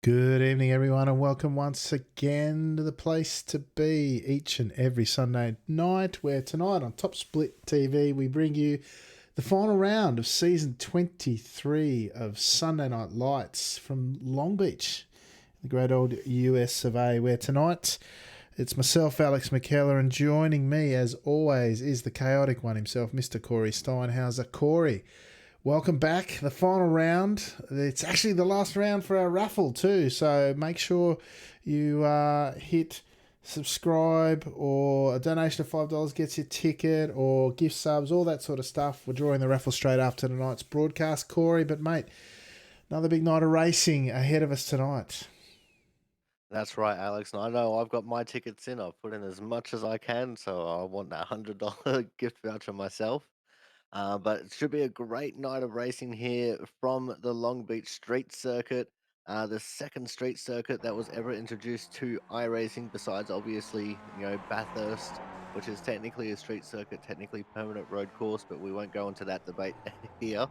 Good evening, everyone, and welcome once again to the place to be each and every Sunday night, where tonight on Top Split TV we bring you the final round of season 23 of Sunday Night Lights from Long Beach, the great old US of A, where tonight it's myself, Alex McKellar, and joining me as always is the chaotic one himself, Mr. Corey Steinhauser. Corey, welcome back. The final round. It's actually the last round for our raffle too. So make sure you hit subscribe, or a donation of $5 gets you a ticket, or gift subs, all that sort of stuff. We're drawing the raffle straight after tonight's broadcast, Corey. But mate, another big night of racing ahead of us tonight. That's right, Alex. And I know I've got my tickets in. I've put in as much as I can, so I want that $100 gift voucher myself. But it should be a great night of racing here from the Long Beach Street Circuit, the second street circuit that was ever introduced to iRacing, besides obviously, Bathurst, which is technically a street circuit, technically permanent road course, but we won't go into that debate here.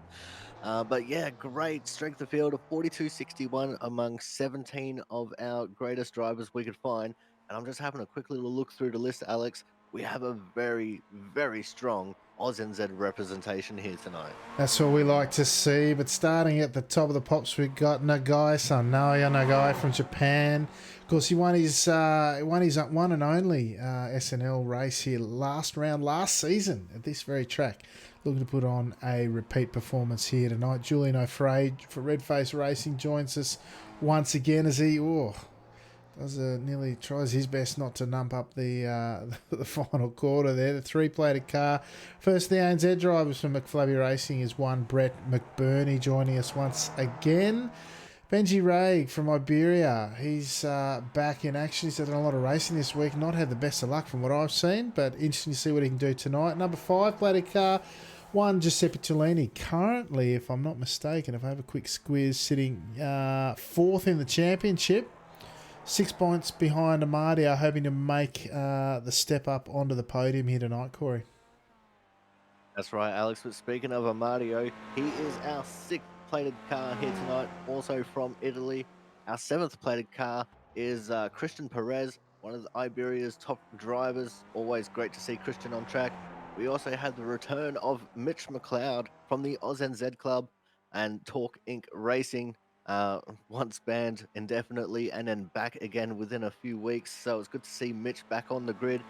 But yeah, great strength of field of 42.61 among 17 of our greatest drivers we could find. And I'm just having a quick little look through the list, Alex. We have a very, very strong Oz NZ representation here tonight. That's what we like to see. But starting at the top of the pops, we've got Nagai-san, Naoya Nagai from Japan. Of course, he won his one and only SNL race here last round, last season at this very track. Looking to put on a repeat performance here tonight. Julian O'Fray for Red Face Racing joins us once again as he nearly tries his best not to nump up the final quarter there. The three-plated car. First, the ANZ drivers from McFlabby Racing is one Brett McBurney joining us once again. Benji Ray from Iberia, he's back in action. He's done a lot of racing this week. Not had the best of luck from what I've seen, but interesting to see what he can do tonight. Number 5-plated car, one Giuseppe Tolini, currently, if I'm not mistaken, if I have a quick squiz, sitting fourth in the championship. 6 points behind Amadio, hoping to make the step up onto the podium here tonight, Corey. That's right, Alex. But speaking of Amadio, he is our sixth plated car here tonight, also from Italy. Our seventh plated car is Christian Perez, one of Iberia's top drivers. Always great to see Christian on track. We also had the return of Mitch McLeod from the Oz NZ Club and Talk Inc. Racing, once banned indefinitely and then back again within a few weeks. So it's good to see Mitch back on the grid.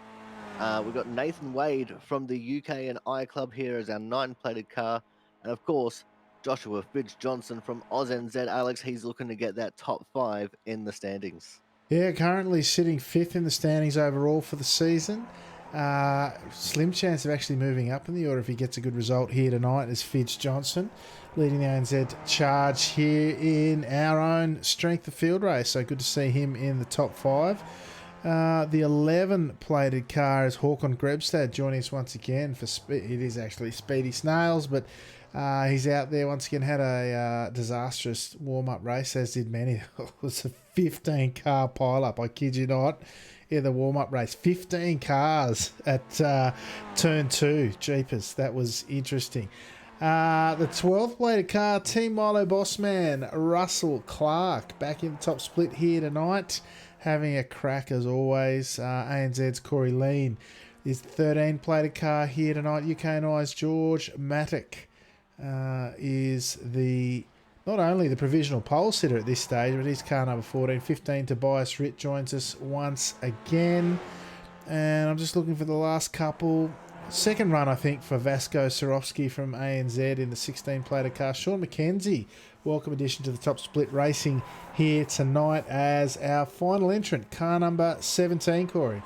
We've got Nathan Wade from the UK and I Club here as our nine-plated car. And of course, Joshua Fidge Johnson from Oz NZ. Alex, he's looking to get that top 5 in the standings. Yeah, currently sitting fifth in the standings overall for the season. Slim chance of actually moving up in the order if he gets a good result here tonight is Fidge Johnson, leading the ANZ charge here in our own strength of field race. So good to see him in the top 5. The 11-plated car is Håkon Grebstad joining us once again for it is actually Speedy Snails, but he's out there once again. Had a disastrous warm-up race, as did many. It was a 15-car pile-up, I kid you not, in the warm-up race. 15 cars at turn 2. Jeepers, that was interesting. The 12th-plated car, Team Milo Bossman, Russell Clark, back in the top split here tonight, having a crack as always. ANZ's Corey Lean is the 13-plated car here tonight. UK and I's George Matic is not only the provisional pole sitter at this stage, but his car number 14. 15, Tobias Ritt joins us once again. And I'm just looking for the last couple. Second run, I think, for Vasco Sorofsky from ANZ in the 16-plated car. Sean McKenzie, welcome addition to the top split racing here tonight as our final entrant, car number 17, Corey.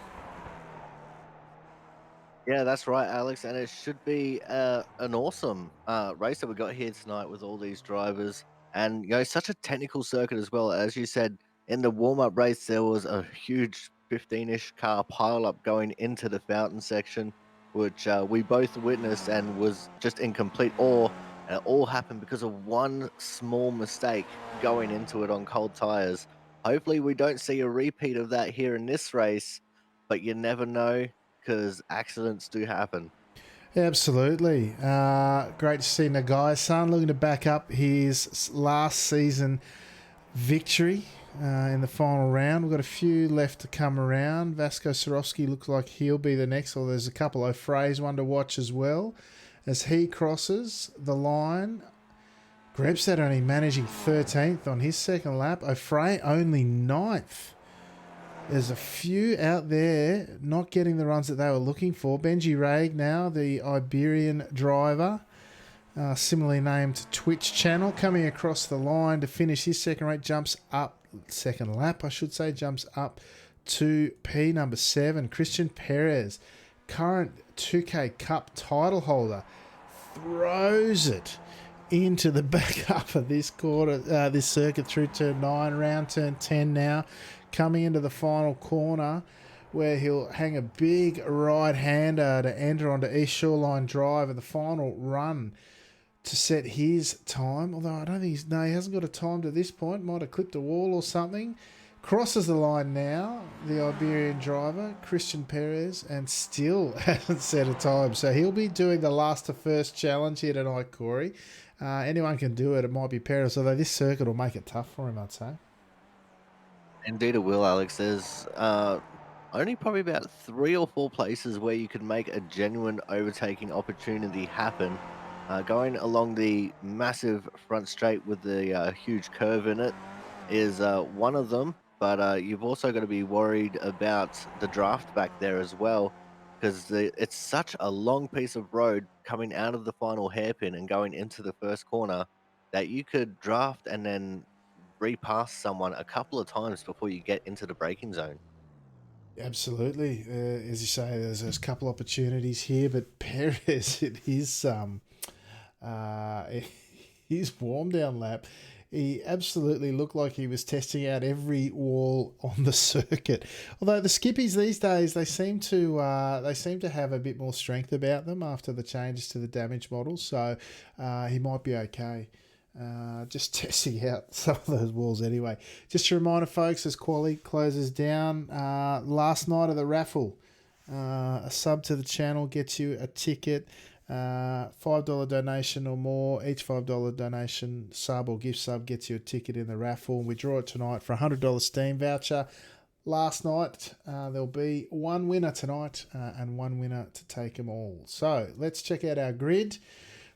Yeah, that's right, Alex. And it should be an awesome race that we got here tonight with all these drivers. And, such a technical circuit as well. As you said, in the warm-up race, there was a huge 15-ish car pile-up going into the fountain section, which we both witnessed and was just in complete awe. And it all happened because of one small mistake going into it on cold tires. Hopefully, we don't see a repeat of that here in this race, but you never know because accidents do happen. Absolutely. Great to see Nagai-san looking to back up his last season victory in the final round. We've got a few left to come around. Vasco Swarovski looks like he'll be the next, or there's a couple of Frey's one to watch as well. As he crosses the line, Grebstad only managing 13th on his second lap. O'Fray only 9th. There's a few out there not getting the runs that they were looking for. Benji Raig now, the Iberian driver, similarly named Twitch channel, coming across the line to finish his second lap, jumps up to P number 7. Christian Perez, current 2K Cup title holder, throws it into the back up of this this circuit through turn 9, around turn 10 now, coming into the final corner where he'll hang a big right-hander to enter onto East Shoreline Drive in the final run to set his time. Although I don't think he hasn't got a time to this point. Might have clipped a wall or something. Crosses the line now, the Iberian driver, Christian Perez, and still hasn't set a time. So he'll be doing the last to first challenge here tonight, Corey. Anyone can do it. It might be Perez, although this circuit will make it tough for him, I'd say. Indeed it will, Alex. There's only probably about 3 or 4 places where you could make a genuine overtaking opportunity happen. Going along the massive front straight with the huge curve in it is one of them, but you've also got to be worried about the draft back there as well, because it's such a long piece of road coming out of the final hairpin and going into the first corner that you could draft and then repass someone a couple of times before you get into the braking zone. Absolutely. As you say, there's a couple opportunities here, but Perez in his warm down lap, he absolutely looked like he was testing out every wall on the circuit. Although the skippies these days, they seem to have a bit more strength about them after the changes to the damage models, so he might be okay. Just testing out some of those walls anyway. Just a reminder, folks, as quali closes down, last night of the raffle, a sub to the channel gets you a ticket. $5 donation or more, each $5 donation sub or gift sub gets you a ticket in the raffle. We draw it tonight for a $100 Steam voucher. Last night, there'll be one winner tonight and one winner to take them all. So let's check out our grid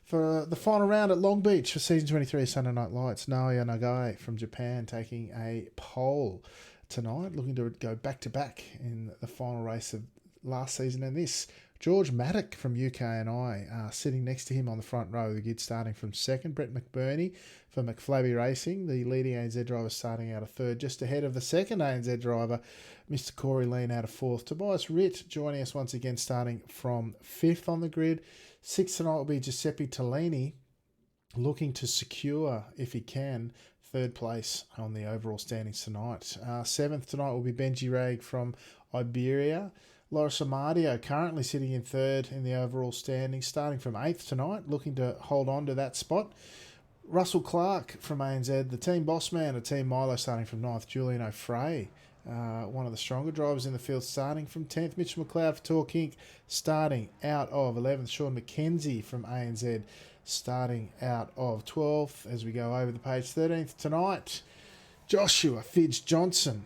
for the final round at Long Beach for Season 23 Sunday Night Lights. Naoya Nagai from Japan taking a pole tonight, looking to go back-to-back in the final race of last season and this. George Maddock from UK&I sitting next to him on the front row of the grid, starting from second. Brett McBurney for McFlabby Racing, the leading ANZ driver, starting out of third, just ahead of the second ANZ driver, Mr. Corey Lean, out of fourth. Tobias Ritt joining us once again, starting from fifth on the grid. Sixth tonight will be Giuseppe Tellini, looking to secure, if he can, third place on the overall standings tonight. Seventh tonight will be Benji Raig from Iberia. Loris Amadio currently sitting in third in the overall standings, starting from 8th tonight, looking to hold on to that spot. Russell Clark from ANZ, the team boss man of Team Milo, starting from 9th. Julian O'Fray, one of the stronger drivers in the field, starting from 10th. Mitchell McLeod for Torque Inc., starting out of 11th. Sean McKenzie from ANZ, starting out of 12th. As we go over the page, 13th tonight, Joshua Fidge Johnson,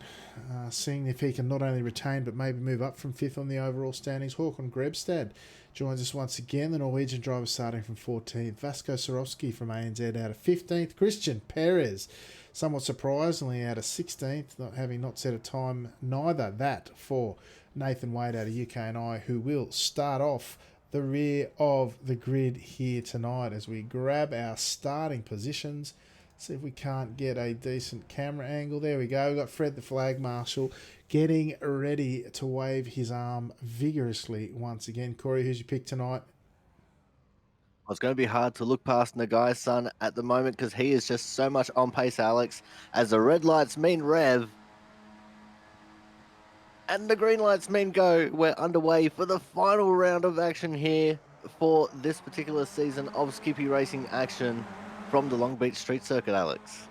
seeing if he can not only retain but maybe move up from 5th on the overall standings. Håkon Grebstad joins us once again, the Norwegian driver, starting from 14th. Vasco Swarovski from ANZ out of 15th. Christian Perez, somewhat surprisingly, out of 16th, having not set a time, neither that for Nathan Wade out of UK&I, who will start off the rear of the grid here tonight as we grab our starting positions. See if we can't get a decent camera angle. There we go. We've got Fred the Flag Marshal getting ready to wave his arm vigorously once again. Corey, who's your pick tonight? Well, it's going to be hard to look past Nagai's son at the moment because he is just so much on pace, Alex, as the red lights mean rev and the green lights mean go. We're underway for the final round of action here for this particular season of Skippy Racing action from the Long Beach Street Circuit, Alex.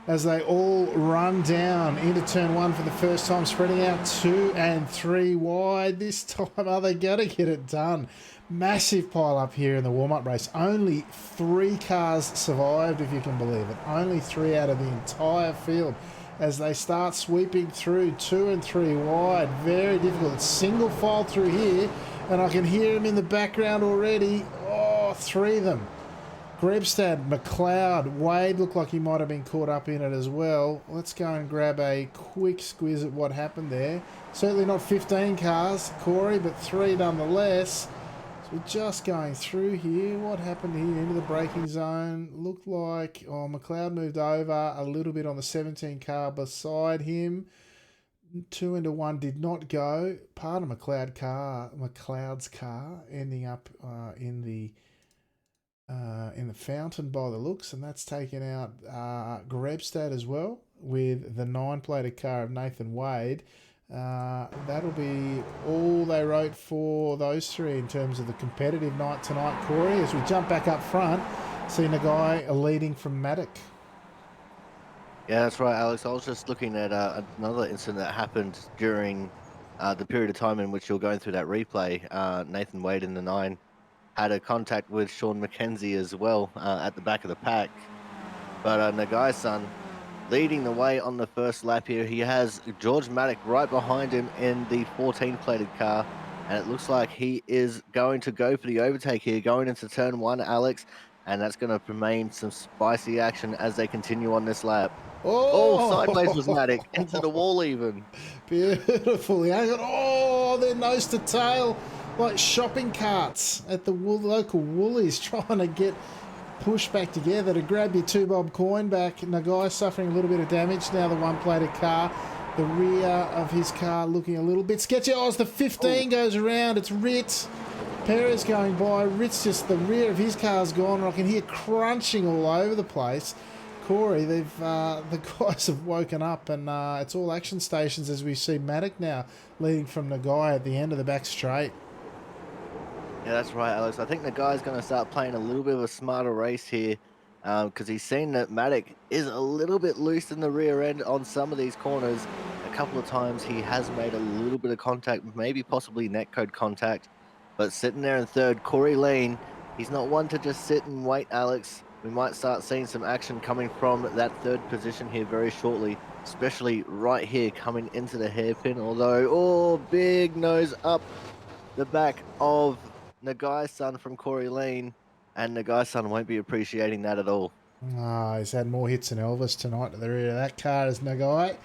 As they all run down into turn 1 for the first time, spreading out 2 and 3 wide. This time, are they going to get it done? Massive pile up here in the warm-up race. Only 3 cars survived, if you can believe it. Only 3 out of the entire field. as they start sweeping through 2 and 3 wide. Very difficult. It's single file through here, and I can hear him in the background already. Oh, 3 of them. Grebstad, McLeod, Wade looked like he might have been caught up in it as well. Let's go and grab a quick squiz at what happened there. Certainly not 15 cars, Corey, but 3 nonetheless. So we're just going through here. What happened here into the braking zone? Looked like, oh, McLeod moved over a little bit on the 17 car beside him. 2 into 1 did not go. Part of McLeod's car ending up in the fountain by the looks, and that's taken out Grebstad as well with the 9-plated car of Nathan Wade. That'll be all they wrote for those 3 in terms of the competitive night tonight, Corey. As we jump back up front, seeing a guy leading from Maddock. Yeah, that's right, Alex. I was just looking at another incident that happened during the period of time in which you're going through that replay. Nathan Wade in the 9 had a contact with Sean McKenzie as well at the back of the pack. But Nagai's son leading the way on the first lap here. He has George Maddock right behind him in the 14-plated car. And it looks like he is going to go for the overtake here, going into turn 1, Alex. And that's going to remain some spicy action as they continue on this lap. Oh, sideways was Maddock, into the Oh, wall even. beautiful. Yeah, oh, they're nose to tail like shopping carts at the local Woolies trying to get pushed back together to grab your 2 bob coin back. Nagai suffering a little bit of damage. Now the 1-plated car. The rear of his car looking a little bit sketchy. Oh, as the 15 goes around, it's Ritz. Perez going by. Ritz, just the rear of his car's gone, and I can hear crunching all over the place. Corey, the guys have woken up, and it's all action stations as we see Maddock now leading from Nagai at the end of the back straight. Yeah, that's right, Alex. I think the guy's going to start playing a little bit of a smarter race here because he's seen that Maddock is a little bit loose in the rear end on some of these corners. A couple of times he has made a little bit of contact, maybe possibly netcode contact, but sitting there in third, Corey Lane, he's not one to just sit and wait, Alex. We might start seeing some action coming from that third position here very shortly, especially right here coming into the hairpin, although, oh, big nose up the back of Nagai's son from Corey Lane, and Nagai's son won't be appreciating that at all. He's had more hits than Elvis tonight to the rear of that car is Nagai.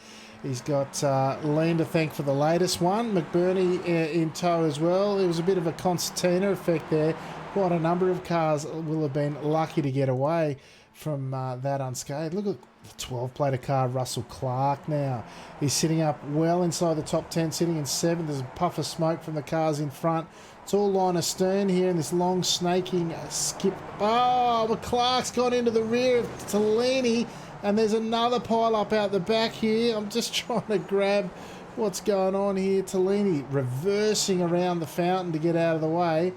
He's got Lean to thank for the latest one. McBurney in tow as well. It was a bit of a concertina effect there. Quite a number of cars will have been lucky to get away from that unscathed. Look at the 12-plated car, Russell Clark now. He's sitting up well inside the top 10, sitting in 7th. There's a puff of smoke from the cars in front. It's all line astern here in this long snaking skip. Oh, but Clark's gone into the rear of Tellini, and there's another pile up out the back here. I'm just trying to grab what's going on here. Tellini reversing around the fountain to get out of the way.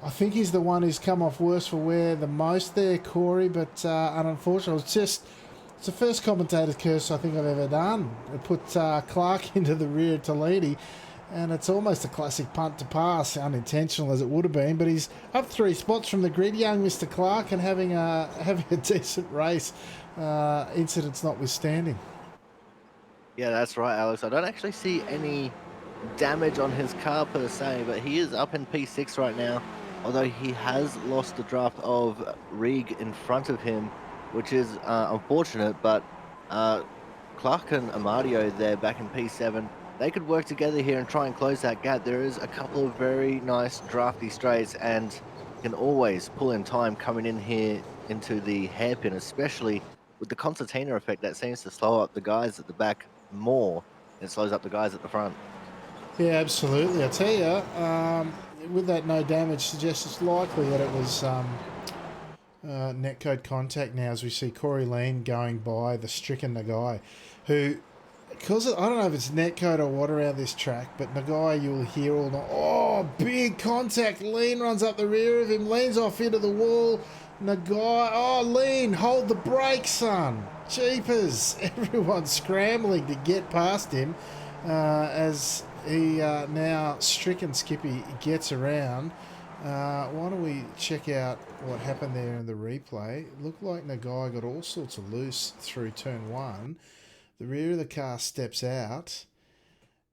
I think he's the one who's come off worse for wear the most there, Corey, but unfortunately, it's the first commentator's curse I think I've ever done. It put Clark into the rear of Tellini, and it's almost a classic punt to pass, unintentional as it would have been, but he's up 3 spots from the grid, young Mr. Clark, and having a decent race, incidents notwithstanding. Yeah, that's right, Alex. I don't actually see any damage on his car per se, but he is up in P6 right now, although he has lost the draft of Rieg in front of him, which is unfortunate, but Clark and Amadio there back in P7, they could work together here and try and close that gap. There is a couple of very nice drafty straights, and can always pull in time coming in here into the hairpin, especially with the concertina effect that seems to slow up the guys at the back more than it slows up the guys at the front. Yeah, absolutely. I tell you, with that no damage suggests it's likely that it was netcode contact now as we see Corey Lean going by the stricken Nagai, who, because I don't know if it's netcode or what around this track, but Nagai you'll hear all night, oh, big contact. Lean runs up the rear of him, leans off into the wall. Nagai, oh, Lean, hold the brake, son. Jeepers. Everyone's scrambling to get past him as he now stricken Skippy gets around. Why don't we check out what happened there in the replay? It looked like Nagai got all sorts of loose through turn 1, The rear of the car steps out,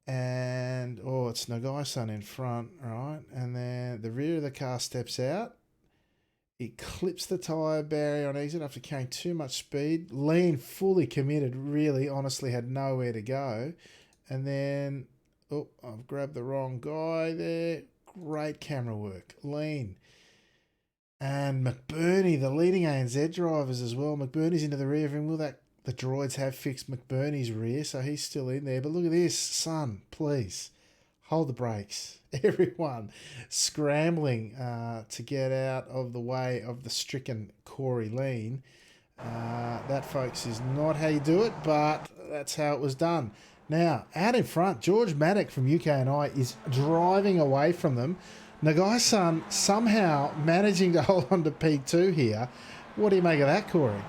and it's Nagai-san in front, right? And then the rear of the car steps out. It clips the tyre barrier on exit after carrying too much speed. Lean, fully committed, really, honestly had nowhere to go. And then, I've grabbed the wrong guy there. Great camera work. Lean. And McBurney, the leading ANZ drivers as well. McBurney's into the rear of him. The droids have fixed McBurney's rear, so he's still in there. But look at this, son, please. Hold the brakes. Everyone scrambling to get out of the way of the stricken Corey Lean. That, folks, is not how you do it, but that's how it was done. Now, out in front, George Maddock from UK&I is driving away from them. Nagai-san somehow managing to hold on to P2 here. What do you make of that, Corey?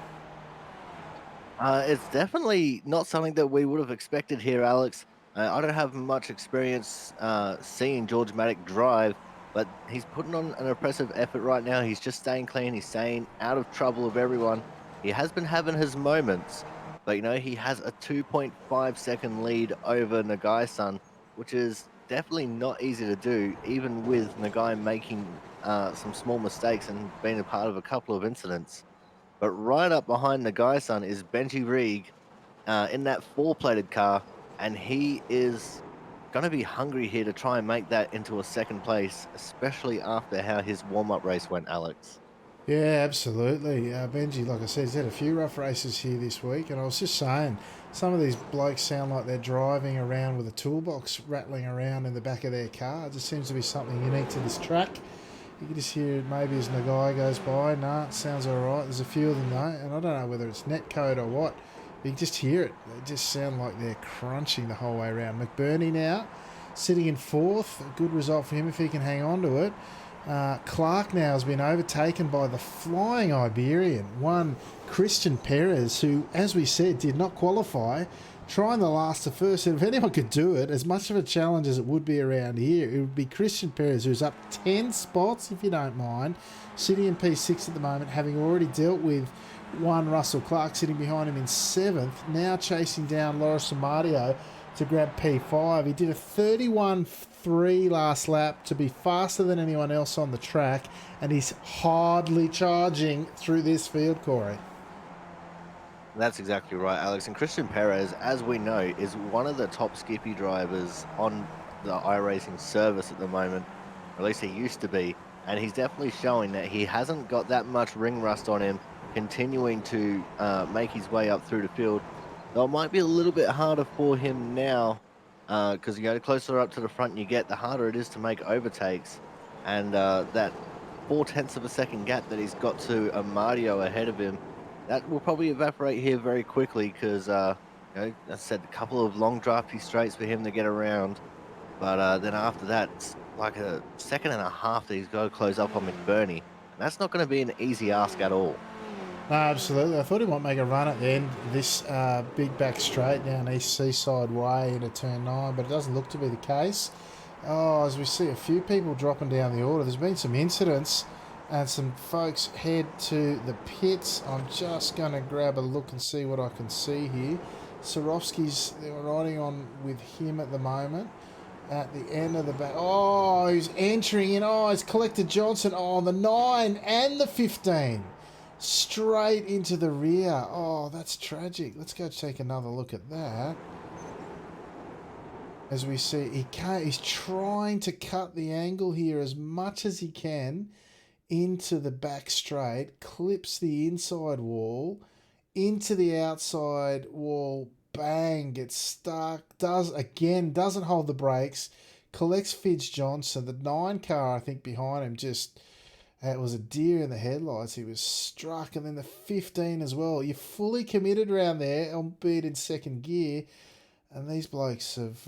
It's definitely not something that we would have expected here, Alex. I don't have much experience seeing George Maddock drive, but he's putting on an impressive effort right now. He's just staying clean. He's staying out of trouble of everyone. He has been having his moments, but he has a 2.5-second lead over Nagai-san, which is definitely not easy to do, even with Nagai making some small mistakes and being a part of a couple of incidents. But right up behind the guy, son, is Benji Reeg in that four-plated car, and he is going to be hungry here to try and make that into a second place, especially after how his warm-up race went, Alex. Yeah, absolutely. Benji, like I said, he's had a few rough races here this week, and I was just saying, some of these blokes sound like they're driving around with a toolbox rattling around in the back of their car. It just seems to be something unique to this track. You can just hear it maybe as Nagai goes by. Nah, it sounds all right. There's a few of them, though, and I don't know whether it's net code or what. But you can just hear it. They just sound like they're crunching the whole way around. McBurney now sitting in fourth. A good result for him if he can hang on to it. Clark now has been overtaken by the flying Iberian, one Christian Perez, who, as we said, did not qualify, trying the last to first. And if anyone could do it, as much of a challenge as it would be around here, it would be Christian Perez, who's up 10 spots, if you don't mind, sitting in P6 at the moment, having already dealt with one Russell Clark sitting behind him in 7th, now chasing down Loris Amadio to grab P5. He did a 31.3 last lap to be faster than anyone else on the track, and he's hardly charging through this field, Corey. That's exactly right, Alex. And Christian Perez, as we know, is one of the top Skippy drivers on the iRacing service at the moment, or at least he used to be. And he's definitely showing that he hasn't got that much ring rust on him, continuing to make his way up through the field. Though it might be a little bit harder for him now, because the closer up to the front you get, the harder it is to make overtakes. And that 0.4 of a second gap that he's got to Amadio ahead of him, that will probably evaporate here very quickly because, as I said, a couple of long drafty straights for him to get around. But then after that, it's like a second and a half that he's got to close up on McBurney. And that's not going to be an easy ask at all. No, absolutely. I thought he might make a run at the end of this big back straight down East Seaside Way into turn 9, but it doesn't look to be the case. Oh, as we see a few people dropping down the order, there's been some incidents and some folks head to the pits. I'm just going to grab a look and see what I can see here. Sarovsky's, they're riding on with him at the moment. At the end of the back. Oh, he's entering in. Oh, it's Collector Johnson. Oh, the 9 and the 15. Straight into the rear. Oh, that's tragic. Let's go take another look at that. As we see, he's trying to cut the angle here as much as he can into the back straight, clips the inside wall, into the outside wall, bang, gets stuck, doesn't hold the brakes, collects Fidge Johnson. The 9 car, I think, behind him just... It was a deer in the headlights. He was struck. And then the 15 as well. You're fully committed around there, albeit in second gear. And these blokes have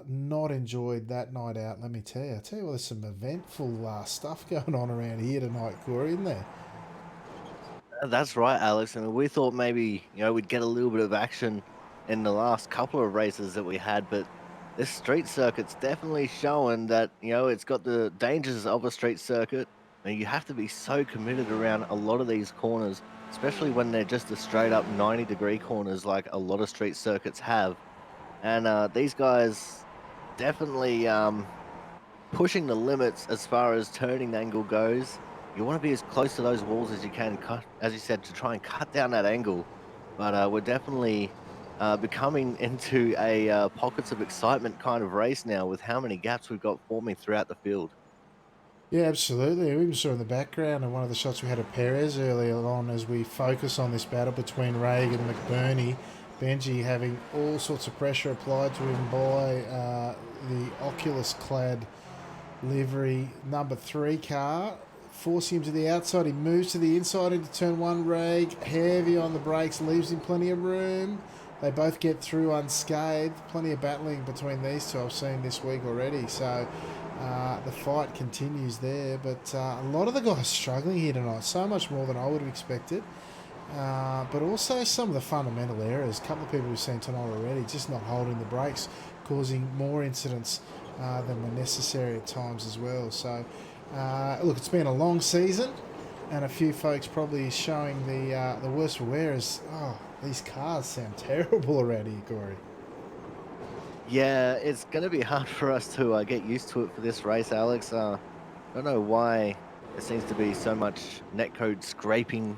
not enjoyed that night out, let me tell you. I tell you what, there's some eventful stuff going on around here tonight, Corey, isn't there? That's right, Alex. I mean, we thought maybe, we'd get a little bit of action in the last couple of races that we had, but this street circuit's definitely showing that, it's got the dangers of a street circuit. And you have to be so committed around a lot of these corners. especially when they're just the straight up 90-degree corners like a lot of street circuits have. And these guys definitely pushing the limits as far as turning angle goes. You want to be as close to those walls as you can, cut, as you said, to try and cut down that angle. But we're definitely becoming into a pockets of excitement kind of race now with how many gaps we've got forming throughout the field. Yeah, absolutely. We even saw in the background in one of the shots we had of Perez earlier on as we focus on this battle between Reig and McBurney. Benji having all sorts of pressure applied to him by the Oculus-clad livery number 3 car, forcing him to the outside. He moves to the inside into turn 1. Reig heavy on the brakes, leaves him plenty of room. They both get through unscathed. Plenty of battling between these two I've seen this week already. So the fight continues there. But a lot of the guys struggling here tonight. So much more than I would have expected. But also some of the fundamental errors. A couple of people we've seen tonight already just not holding the brakes, causing more incidents than were necessary at times as well. So, look, it's been a long season, and a few folks probably showing the worst for wear as, oh, these cars sound terrible around here, Corey. Yeah, it's going to be hard for us to get used to it for this race, Alex. Don't know why there seems to be so much netcode scraping.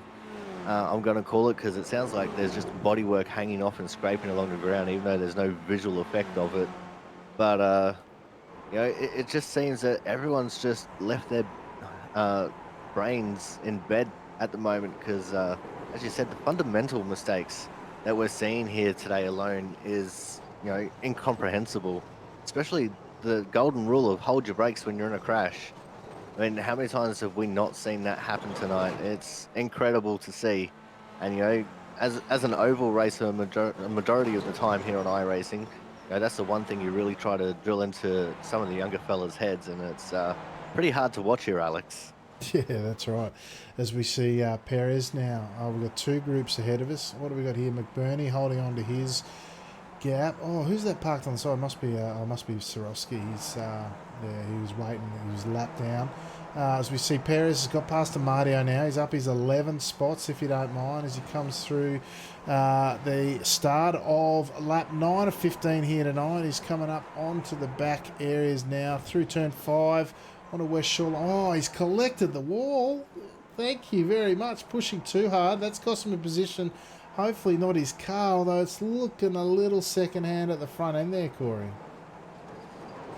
I'm going to call it because it sounds like there's just bodywork hanging off and scraping along the ground, even though there's no visual effect of it. But it just seems that everyone's just left their uh, brains in bed at the moment because, as you said, the fundamental mistakes that we're seeing here today alone is, incomprehensible. Especially the golden rule of hold your brakes when you're in a crash. I mean, how many times have we not seen that happen tonight? It's incredible to see. And, as an oval racer, a majority of the time here on iRacing, that's the one thing you really try to drill into some of the younger fellas' heads, and it's pretty hard to watch here, Alex. Yeah, that's right. As we see Perez now, we've got 2 groups ahead of us. What do we got here? McBurney holding on to his gap. Oh, who's that parked on the side? Must be Swarovski. He was waiting. He was lapped down. As we see, Perez has got past Amadio now. He's up his 11 spots, if you don't mind, as he comes through the start of lap 9 of 15 here tonight. He's coming up onto the back areas now through turn 5 onto West Shore. Oh, he's collected the wall. Thank you very much. Pushing too hard. That's cost him a position. Hopefully not his car, although it's looking a little second hand at the front end there, Corey.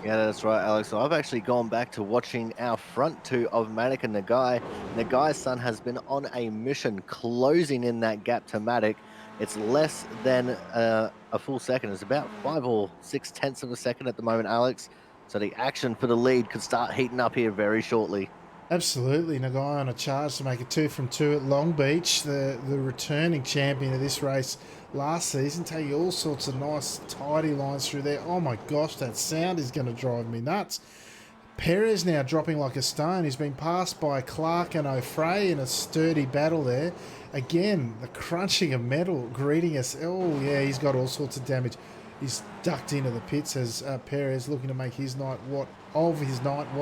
Yeah, that's right, Alex. So I've actually gone back to watching our front two of Matic and Nagai. Nagai's son has been on a mission closing in that gap to Matic. It's less than a full second. It's about 5 or 6 tenths of a second at the moment, Alex. So the action for the lead could start heating up here very shortly. Absolutely, Nagai on a charge to make it 2 from 2 at Long Beach, the returning champion of this race last season. Take you all sorts of nice, tidy lines through there. Oh my gosh, that sound is going to drive me nuts. Perez now dropping like a stone. He's been passed by Clark and O'Fray in a sturdy battle there. Again, the crunching of metal greeting us. Oh yeah, he's got all sorts of damage. He's ducked into the pits as Perez looking to make his night what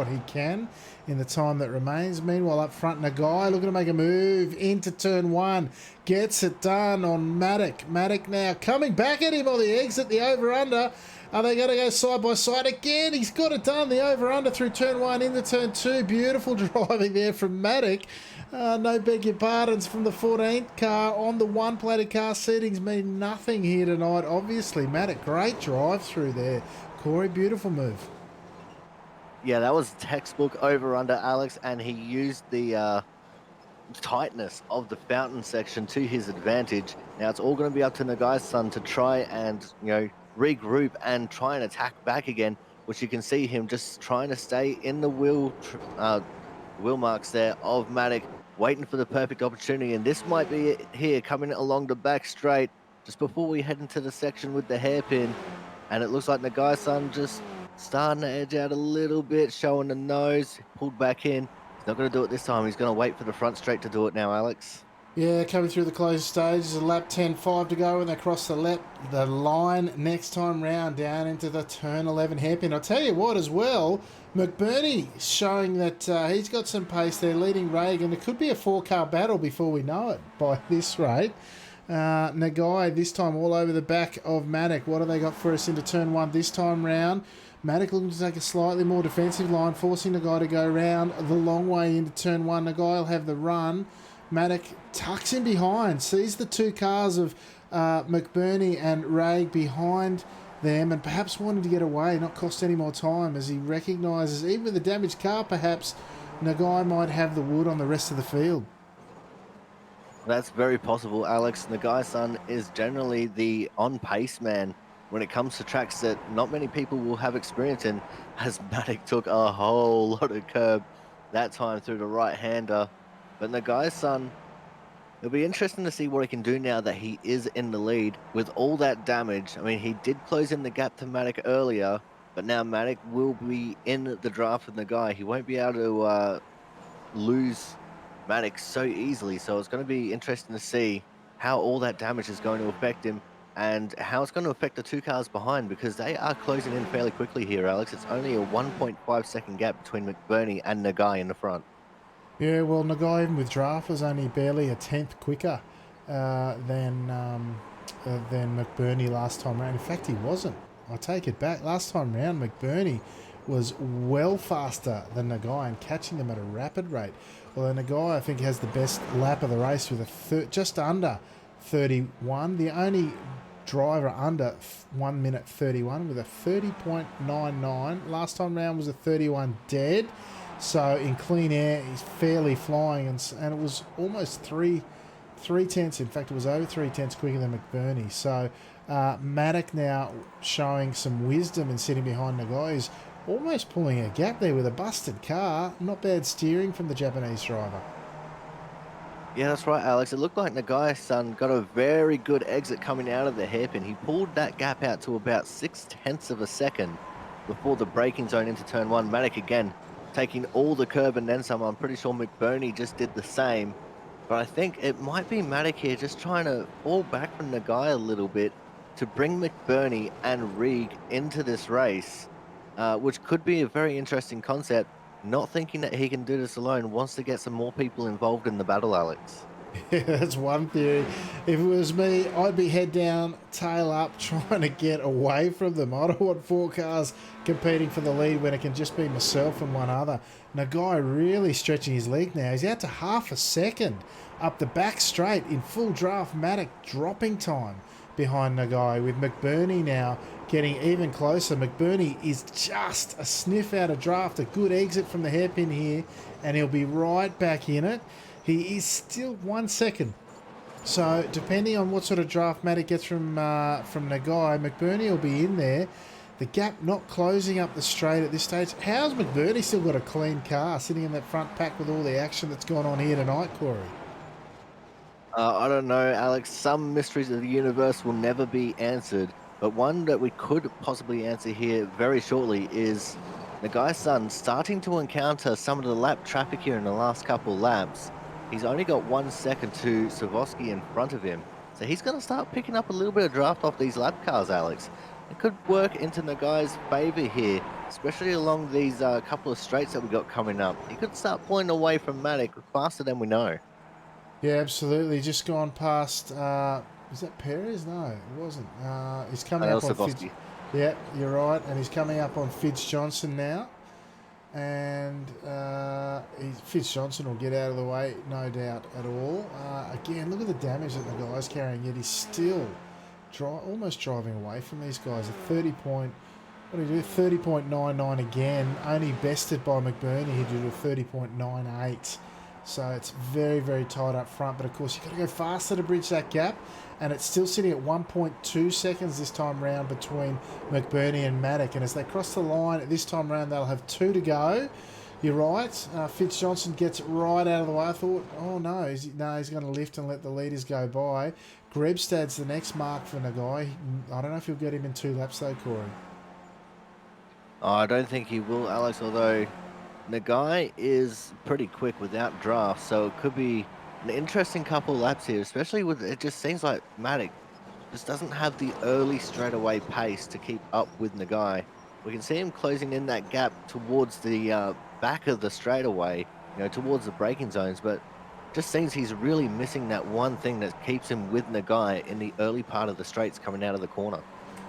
he can in the time that remains. Meanwhile, up front, Nagai looking to make a move into turn 1. Gets it done on Matic. Matic now coming back at him on the exit, the over-under. Are they going to go side by side again? He's got it done, the over-under through turn 1 into turn 2. Beautiful driving there from Matic. No beg your pardons from the 14th car on the one-plated car. Seatings mean nothing here tonight. Obviously, Matic, great drive through there. Corey, beautiful move. Yeah, that was textbook over under Alex, and he used the tightness of the fountain section to his advantage. Now it's all going to be up to Nagai's son to try and regroup and try and attack back again, which you can see him just trying to stay in the wheel marks there of Matic, waiting for the perfect opportunity. And this might be it here, coming along the back straight just before we head into the section with the hairpin. And it looks like Nagai's son just starting to edge out a little bit, showing the nose, pulled back in. He's not going to do it this time. He's going to wait for the front straight to do it now, Alex. Yeah, coming through the closing stages, a lap 10.5 to go, and they cross the line next time round down into the turn 11 hairpin. I'll tell you what, as well, McBurney showing that he's got some pace there, leading Reagan. It could be a four-car battle before we know it by this rate. Nagai this time all over the back of Maddock. What have they got for us into turn one this time round? Maddock looking to take a slightly more defensive line, forcing Nagai to go round the long way into turn one. Nagai will have the run. Maddock tucks in behind, sees the two cars of McBurney and Raig behind them, and perhaps wanting to get away, not cost any more time, as he recognises, even with a damaged car, perhaps Nagai might have the wood on the rest of the field. That's very possible, Alex. Nagai-san is generally the on-pace man when it comes to tracks that not many people will have experience in, as Matic took a whole lot of curb that time through the right-hander. But Nagai-san, it'll be interesting to see what he can do now that he is in the lead with all that damage. I mean, he did close in the gap to Matic earlier, but now Matic will be in the draft with Nagai. He won't be able to lose Maddox so easily. So it's going to be interesting to see how all that damage is going to affect him and how it's going to affect the two cars behind because they are closing in fairly quickly here, Alex. It's only a 1.5-second gap between McBurney and Nagai in the front. Yeah, well, Nagai, even with draft, was only barely a tenth quicker uh, than um, than McBurney last time round. In fact, he wasn't. I take it back. Last time round, McBurney was well faster than Nagai and catching them at a rapid rate. Well, Nagai, I think, has the best lap of the race with just under 31. The only driver under 1 minute 31 with a 30.99. Last time round was a 31 dead. So in clean air, he's fairly flying, and it was almost three tenths. In fact, it was over 3 tenths quicker than McBurney. So Maddock now showing some wisdom and sitting behind Nagai is almost pulling a gap there with a busted car. Not bad steering from the Japanese driver. Yeah, that's right, Alex. It looked like Nagai-san got a very good exit coming out of the hairpin. He pulled that gap out to about 6 tenths of a second before the braking zone into turn one. Matic again taking all the curb and then some. I'm pretty sure McBurney just did the same. But I think it might be Matic here just trying to fall back from Nagai a little bit to bring McBurney and Reig into this race, which could be a very interesting concept. Not thinking that he can do this alone, wants to get some more people involved in the battle, Alex. Yeah, that's one theory. If it was me, I'd be head down, tail up, trying to get away from them. I don't want four cars competing for the lead when it can just be myself and one other. Nagai really stretching his leg now. He's out to half a second up the back straight in full draft. Maddock dropping time behind Nagai with McBurney now getting even closer. McBurney is just a sniff out of draft. A good exit from the hairpin here, and he'll be right back in it. He is still 1 second. So depending on what sort of draft Maddock gets from Nagai, McBurney will be in there. The gap not closing up the straight at this stage. How's McBurney still got a clean car sitting in that front pack with all the action that's gone on here tonight, Corey? I don't know, Alex. Some mysteries of the universe will never be answered, but one that we could possibly answer here very shortly is Nagai-san starting to encounter some of the lap traffic here in the last couple laps. He's only got 1 second to Swarovski in front of him, so he's going to start picking up a little bit of draft off these lap cars, Alex. It could work into Nagai's favour here, especially along these couple of straights that we got coming up. He could start pulling away from Matic faster than we know. Yeah, absolutely. Just gone past. Is that Perez? No, it wasn't. He's coming up on Fitz. Swarovski. Yeah, you're right. And he's coming up on Fitz Johnson now. And Fitz Johnson will get out of the way, no doubt at all. Again, look at the damage that the guy's carrying, yet he's still almost driving away from these guys. A 30 point. What did he do? 30.99 again. Only bested by McBurney. He did a 30.98. So it's very, very tight up front. But of course, you've got to go faster to bridge that gap. And it's still sitting at 1.2 seconds this time round between McBurney and Maddock. And as they cross the line this time round, they'll have 2 to go. You're right. Fitz Johnson gets it right out of the way. I thought, oh no, he's going to lift and let the leaders go by. Grebstad's the next mark for Nagai. I don't know if he'll get him in 2 laps though, Corey. Oh, I don't think he will, Alex, although Nagai is pretty quick without draft, so it could be An interesting couple laps here, especially with it just seems like Matic just doesn't have the early straightaway pace to keep up with Nagai. We can see him closing in that gap towards the back of the straightaway, towards the braking zones, but just seems he's really missing that one thing that keeps him with Nagai in the early part of the straights coming out of the corner.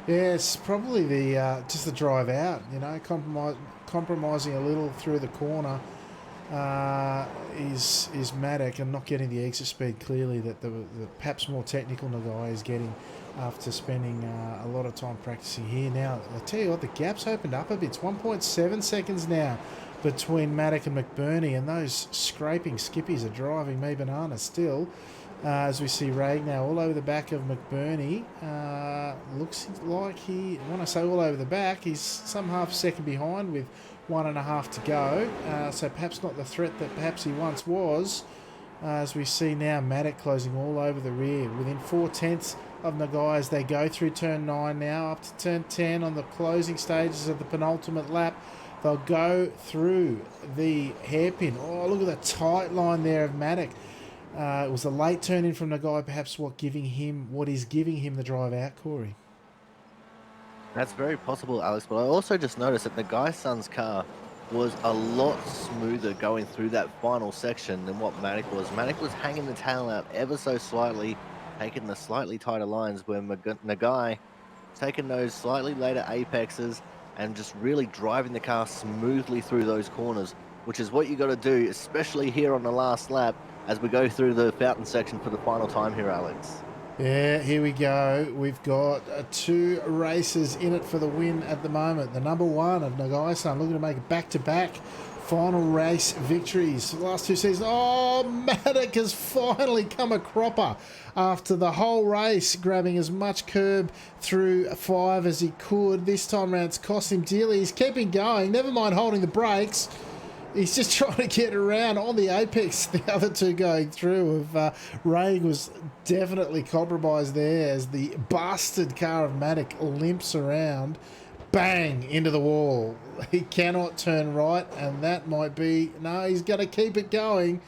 Yeah, it's probably the just the drive out. Compromising a little through the corner is Maddock and not getting the exit speed clearly that the perhaps more technical Nagai is getting after spending a lot of time practicing here. Now, I tell you what, the gap's opened up a bit. It's 1.7 seconds now between Maddock and McBurney, and those scraping skippies are driving me bananas still. As we see Raig now all over the back of McBurney. Looks like when I say all over the back, he's some half second behind with 1.5 to go. So perhaps not the threat that perhaps he once was. As we see now, Maddock closing all over the rear. Within 4/10 of Nagai as they go through turn 9 now, up to turn 10 on the closing stages of the penultimate lap. They'll go through the hairpin. Oh, look at the tight line there of Maddock. It was a late turn in from Nagai, perhaps what is giving him the drive out, Corey. That's very possible, Alex. But I also just noticed that the Guy Sun's car was a lot smoother going through that final section than what Matic was. Matic was hanging the tail out ever so slightly, taking the slightly tighter lines, where Nagai taking those slightly later apexes and just really driving the car smoothly through those corners, which is what you got to do, especially here on the last lap as we go through the fountain section for the final time here, Alex. Yeah, here we go. We've got 2 races in it for the win at the moment. The number 1 of Nagai-san looking to make it back-to-back final race victories for the last 2 seasons. Oh, Maddock has finally come a cropper after the whole race, grabbing as much curb through 5 as he could. This time around, it's cost him dearly. He's keeping going, never mind holding the brakes. He's just trying to get around on the apex. The other 2 going through. Raig was definitely compromised there as the bastard car of Matic limps around. Bang! Into the wall. He cannot turn right, and that might be... No, he's going to keep it going.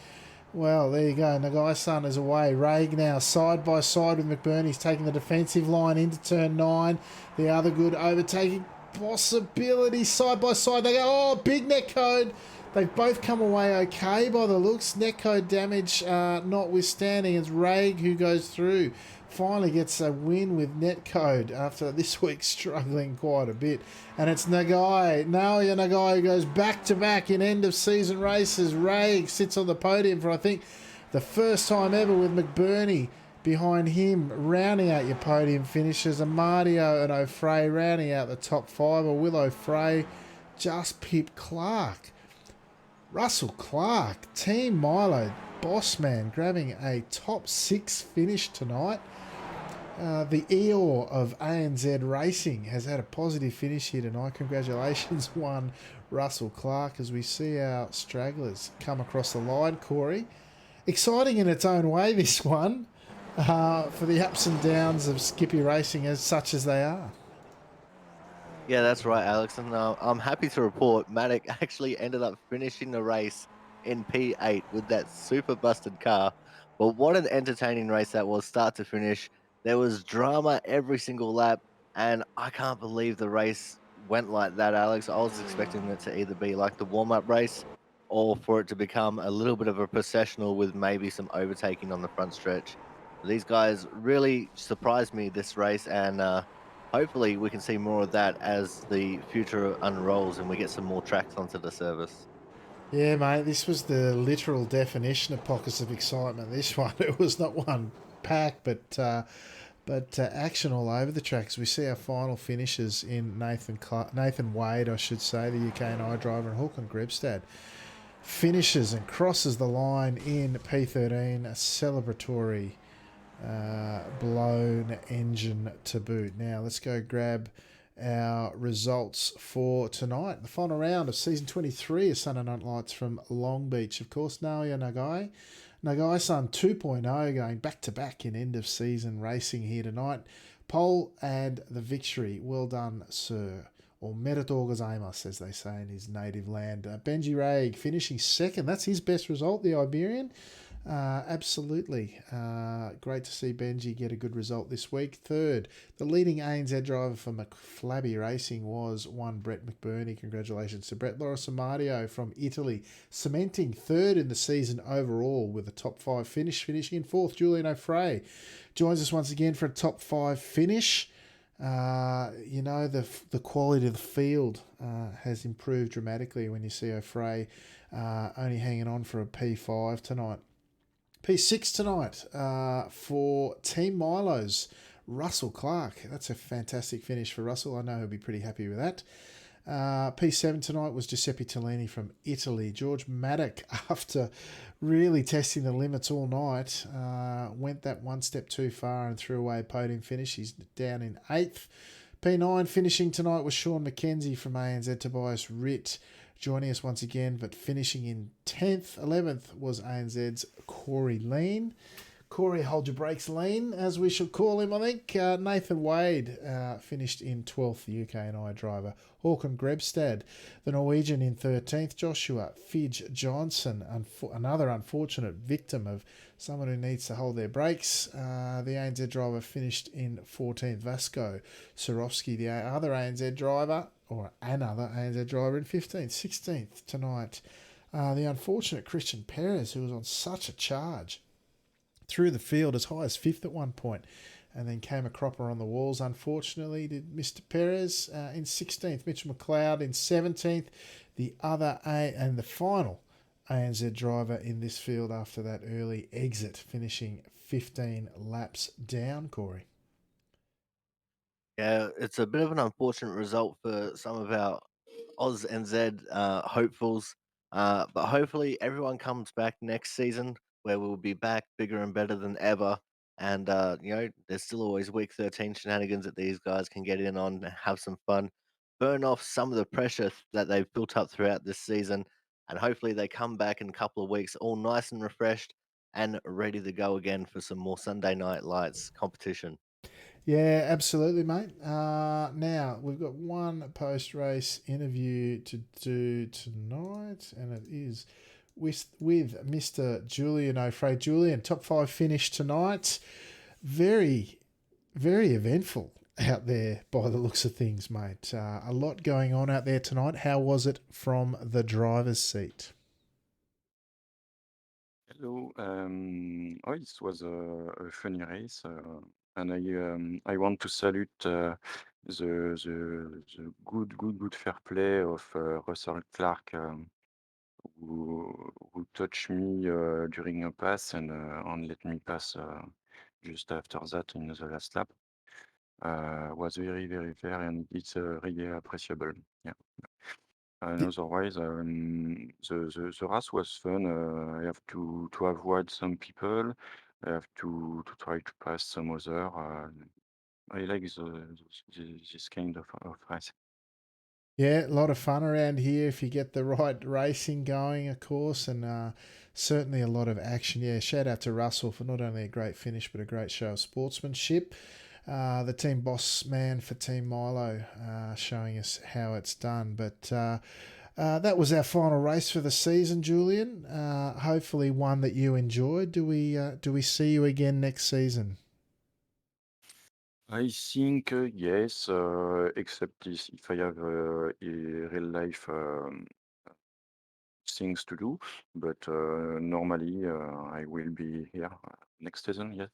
Well, there you go. Nagai-san is away. Raig now side by side with McBurney. He's taking the defensive line into turn 9. The other good overtaking possibility side by side. They go, oh, big net code. They've both come away okay by the looks. Netcode damage notwithstanding. It's Raig who goes through. Finally gets a win with Netcode after this week struggling quite a bit. And it's Nagai. Naoya Nagai who goes back-to-back in end-of-season races. Raig sits on the podium for, I think, the first time ever with McBurney behind him, rounding out your podium finishes. Amadio and O'Fray rounding out the top 5. Or will O'Fray just pip Clark? Russell Clark, Team Milo, boss man, grabbing a top 6 finish tonight. The Eeyore of ANZ Racing has had a positive finish here tonight. Congratulations, one Russell Clark, as we see our stragglers come across the line, Corey. Exciting in its own way, this one, for the ups and downs of Skippy Racing, as such as they are. Yeah, that's right, Alex. And I'm happy to report Matic actually ended up finishing the race in P8 with that super busted car. But what an entertaining race that was, start to finish. There was drama every single lap, and I can't believe the race went like that, Alex. I was expecting it to either be like the warm up race or for it to become a little bit of a processional with maybe some overtaking on the front stretch. These guys really surprised me this race, and hopefully we can see more of that as the future unrolls and we get some more tracks onto the service. Yeah, mate, this was the literal definition of pockets of excitement. This one, it was not one pack, but action all over the tracks. We see our final finishes in Nathan Wade, I should say, the UK&I driver, and Håkon Grebstad finishes and crosses the line in P13, a celebratory blown engine to boot. Now let's go grab our results for tonight. The final round of season 23 of Sunday Night Lights from Long Beach. Of course, Naoya Nagai. Nagai-san 2.0 going back-to-back in end-of-season racing here tonight. Pole and the victory. Well done, sir. Or meritou gozaimasu, as they say in his native land. Benji Raig finishing second. That's his best result, the Iberian. Absolutely. Great to see Benji get a good result this week. Third, the leading ANZ driver for McFlabby Racing was one Brett McBurney. Congratulations to Brett. Loris Amadio from Italy, cementing third in the season overall with a top five finish, finishing in fourth. Julian O'Fray joins us once again for a top five finish. The quality of the field has improved dramatically when you see O'Fray only hanging on for a P5 tonight. P6 tonight for Team Milo's Russell Clark. That's a fantastic finish for Russell. I know he'll be pretty happy with that. P7 tonight was Giuseppe Tellini from Italy. George Maddock, after really testing the limits all night, went that one step too far and threw away a podium finish. He's down in 8th. P9 finishing tonight was Sean McKenzie from ANZ. Tobias Ritt joining us once again, but finishing in 10th. 11th was ANZ's Corey Lean. Corey, hold your brakes, Lean, as we should call him, I think. Nathan Wade finished in 12th, the UK&I driver. Håkon Grebstad, the Norwegian, in 13th. Joshua Fidge Johnson, another unfortunate victim of someone who needs to hold their brakes. The ANZ driver finished in 14th. Vasco Sorowski, the other ANZ driver, or another ANZ driver, in 15th. 16th tonight. The unfortunate Christian Perez, who was on such a charge through the field as high as 5th at one point, and then came a cropper on the walls. Unfortunately, did Mr. Perez in 16th, Mitchell McLeod in 17th, the other and the final ANZ driver in this field after that early exit, finishing 15 laps down, Corey. Yeah, it's a bit of an unfortunate result for some of our Oz and Z hopefuls, but hopefully everyone comes back next season where we'll be back bigger and better than ever. And there's still always week 13 shenanigans that these guys can get in on, and have some fun, burn off some of the pressure that they've built up throughout this season, and hopefully they come back in a couple of weeks all nice and refreshed and ready to go again for some more Sunday night lights competition. Yeah, absolutely, mate. Now, we've got one post race interview to do tonight, and it is with Mr. Julian O'Fray. Julian, top five finish tonight. Very, very eventful out there by the looks of things, mate. A lot going on out there tonight. How was it from the driver's seat? Hello. Oh, it was a funny race, and I want to salute the good fair play of Russell Clark, who touched me during a pass and let me pass just after that in the last lap. Was very fair, and it's really appreciable. Yeah. And Y- otherwise, the race was fun. I have to avoid some people. I have to try to pass some other. I like this kind of race. Yeah, a lot of fun around here if you get the right racing going, of course, and certainly a lot of action. Yeah, shout out to Russell for not only a great finish but a great show of sportsmanship. The team boss man for Team Milo showing us how it's done. But that was our final race for the season, Julian. Hopefully, one that you enjoyed. Do we see you again next season? I think yes, except this, if I have a real life things to do. But normally, I will be here next season. Yes.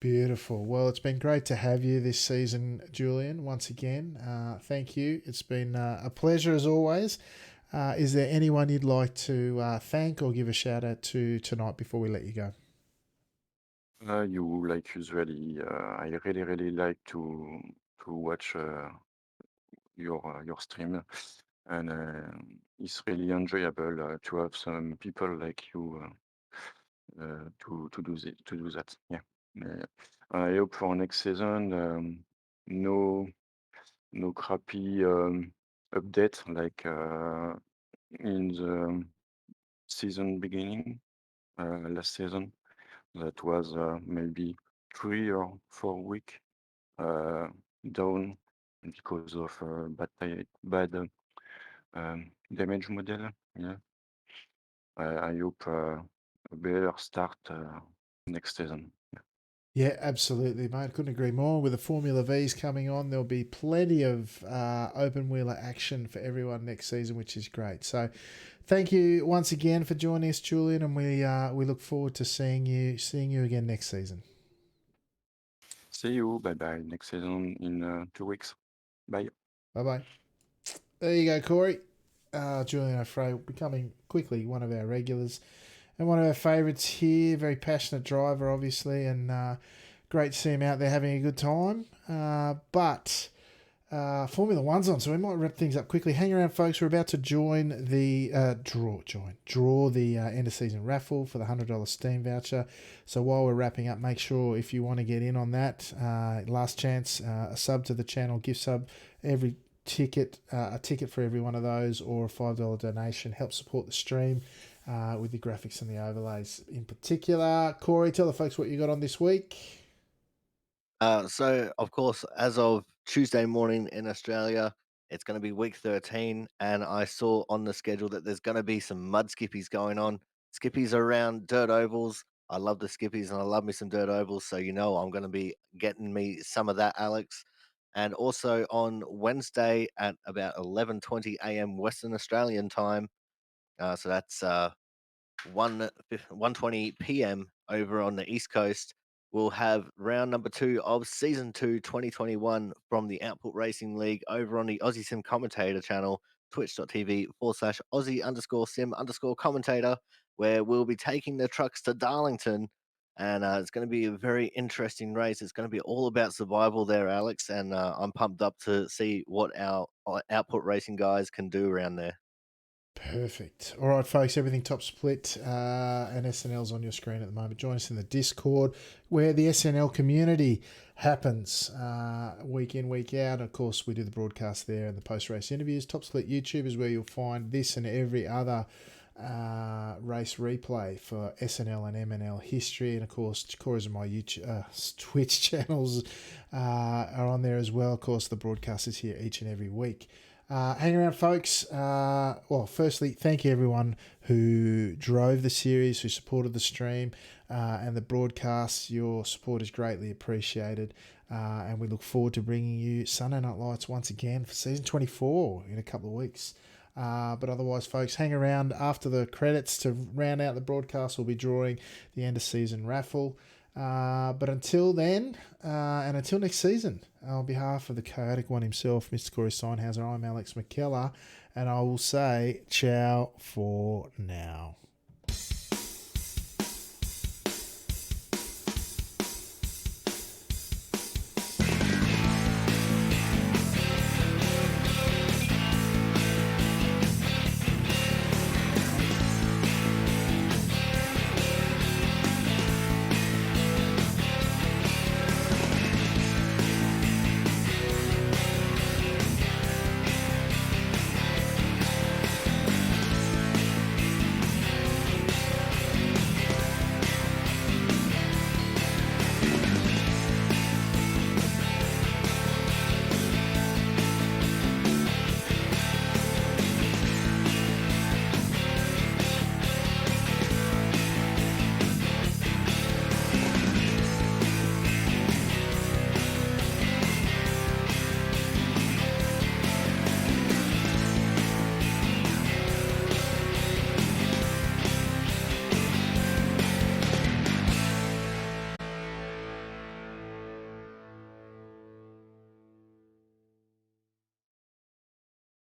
Beautiful. Well, it's been great to have you this season, Julian, once again. Thank you. It's been a pleasure as always. Is there anyone you'd like to thank or give a shout out to tonight before we let you go? You like usually. I really like to watch your stream, and it's really enjoyable to have some people like you to do that. Yeah. Uh, I hope for next season, no crappy update like in the season beginning last season. That was maybe 3 or 4 week uh, down because of bad damage model. Yeah, I hope a better start next season. Yeah, absolutely, mate. Couldn't agree more. With the Formula V's coming on, there'll be plenty of open wheeler action for everyone next season, which is great. So, thank you once again for joining us, Julian, and we look forward to seeing you again next season. See you. Bye bye. Next season in 2 weeks. Bye. Bye bye. There you go, Corey. Julian O'Fray becoming quickly one of our regulars and one of our favourites here. Very passionate driver, obviously, and great to see him out there having a good time. But Formula One's on, so we might wrap things up quickly. Hang around, folks. We're about to join the draw the end of season raffle for the $100 Steam voucher. So while we're wrapping up, make sure if you want to get in on that, last chance, a sub to the channel, gift sub, every ticket, a ticket for every one of those, or a $5 donation helps support the stream. With the graphics and the overlays in particular. Corey, tell the folks what you got on this week. So, of course, as of Tuesday morning in Australia, it's going to be week 13. And I saw on the schedule that there's going to be some mud skippies going on. Skippies around dirt ovals. I love the skippies and I love me some dirt ovals. So, I'm going to be getting me some of that, Alex. And also on Wednesday at about 11:20 a.m. Western Australian time. So that's 1:20 p.m. over on the East Coast. We'll have round number 2 of season 2 2021 from the Output Racing League over on the Aussie Sim Commentator channel, twitch.tv/Aussie_Sim_commentator, where we'll be taking the trucks to Darlington. And it's going to be a very interesting race. It's going to be all about survival there, Alex. And I'm pumped up to see what our Output Racing guys can do around there. Perfect. All right, folks, everything top split and SNL's on your screen at the moment. Join us in the Discord where the SNL community happens week in, week out. Of course, we do the broadcast there and the post-race interviews. Top Split YouTube is where you'll find this and every other race replay for SNL and MNL history. And, of course, Corey's and my YouTube, Twitch channels are on there as well. Of course, the broadcast is here each and every week. Hang around, folks. Well, firstly, thank you everyone who drove the series, who supported the stream and the broadcast. Your support is greatly appreciated, and we look forward to bringing you Sunday Night Lights once again for season 24 in a couple of weeks. But otherwise, folks, hang around after the credits to round out the broadcast. We'll be drawing the end of season raffle. But until then, and until next season, on behalf of the chaotic one himself, Mr. Corey Steinhauser, I'm Alex McKellar, and I will say ciao for now.